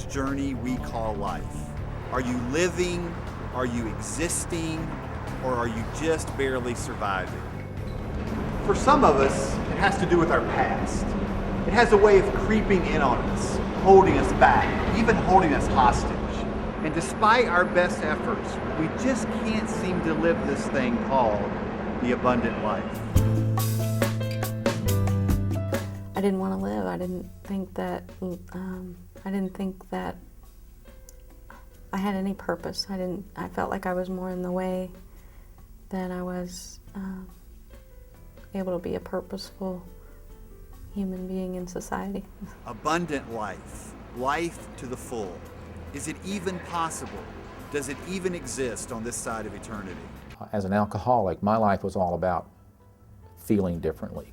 this journey we call life? Are you living? Are you existing? Or are you just barely surviving? For some of us, it has to do with our past. It has a way of creeping in on us, holding us back, even holding us hostage. And despite our best efforts, we just can't seem to live this thing called the abundant life. I didn't want to live. I didn't think that I had any purpose. I felt like I was more in the way than I was able to be a purposeful human being in society. Abundant life, life to the full. Is it even possible? Does it even exist on this side of eternity? As an alcoholic, my life was all about feeling differently.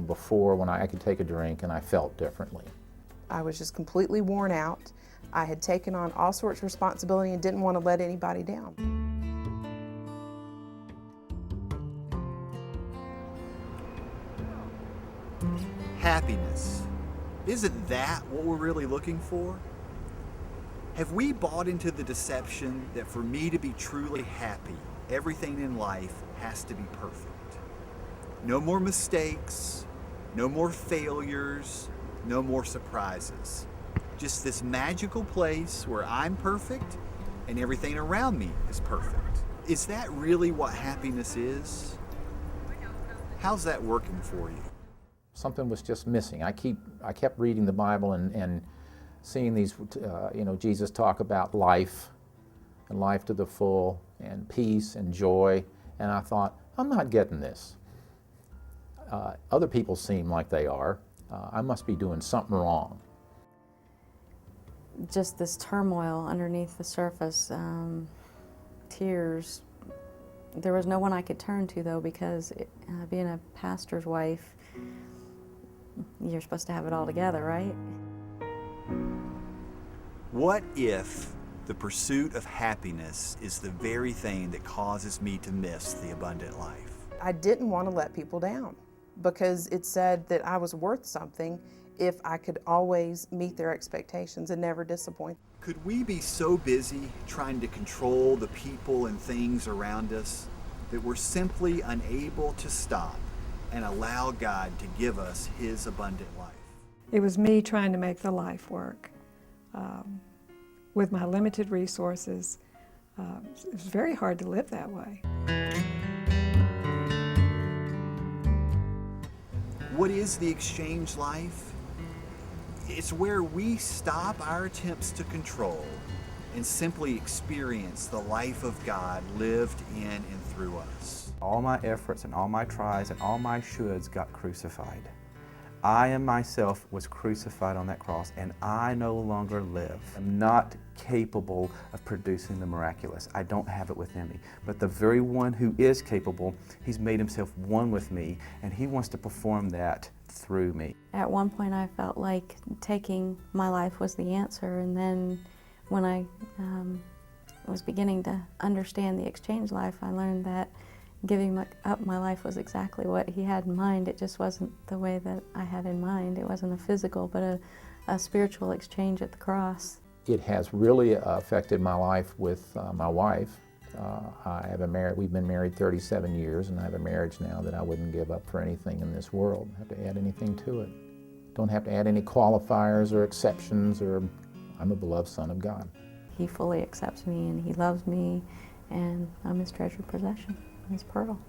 Before, when I could take a drink and I felt differently. I was just completely worn out. I had taken on all sorts of responsibility and didn't want to let anybody down. Happiness. Isn't that what we're really looking for? Have we bought into the deception that for me to be truly happy, everything in life has to be perfect? No more mistakes, no more failures, no more surprises. Just this magical place where I'm perfect and everything around me is perfect. Is that really what happiness is? How's that working for you? Something was just missing. I kept reading the Bible and seeing these, Jesus talk about life and life to the full and peace and joy, and I thought, I'm not getting this. Other people seem like they are. I must be doing something wrong. Just this turmoil underneath the surface, tears. There was no one I could turn to, though, because being a pastor's wife, you're supposed to have it all together, right? What if the pursuit of happiness is the very thing that causes me to miss the abundant life? I didn't want to let people down because it said that I was worth something if I could always meet their expectations and never disappoint. Could we be so busy trying to control the people and things around us that we're simply unable to stop and allow God to give us His abundant life? It was me trying to make the life work. With my limited resources, it was very hard to live that way. What is the exchange life? It's where we stop our attempts to control and simply experience the life of God lived in and through us. All my efforts and all my tries and all my shoulds got crucified. I and myself was crucified on that cross, and I no longer live. I'm not capable of producing the miraculous. I don't have it within me. But the very one who is capable, He's made Himself one with me, and He wants to perform that through me. At one point I felt like taking my life was the answer, and then when I was beginning to understand the exchange life, I learned that giving up my life was exactly what He had in mind. It just wasn't the way that I had in mind. It wasn't a physical, but a spiritual exchange at the cross. It has really affected my life with my wife. We've been married 37 years, and I have a marriage now that I wouldn't give up for anything in this world. I have to add anything to it. Don't have to add any qualifiers or exceptions, or I'm a beloved son of God. He fully accepts me and He loves me, and I'm His treasured possession, His pearl.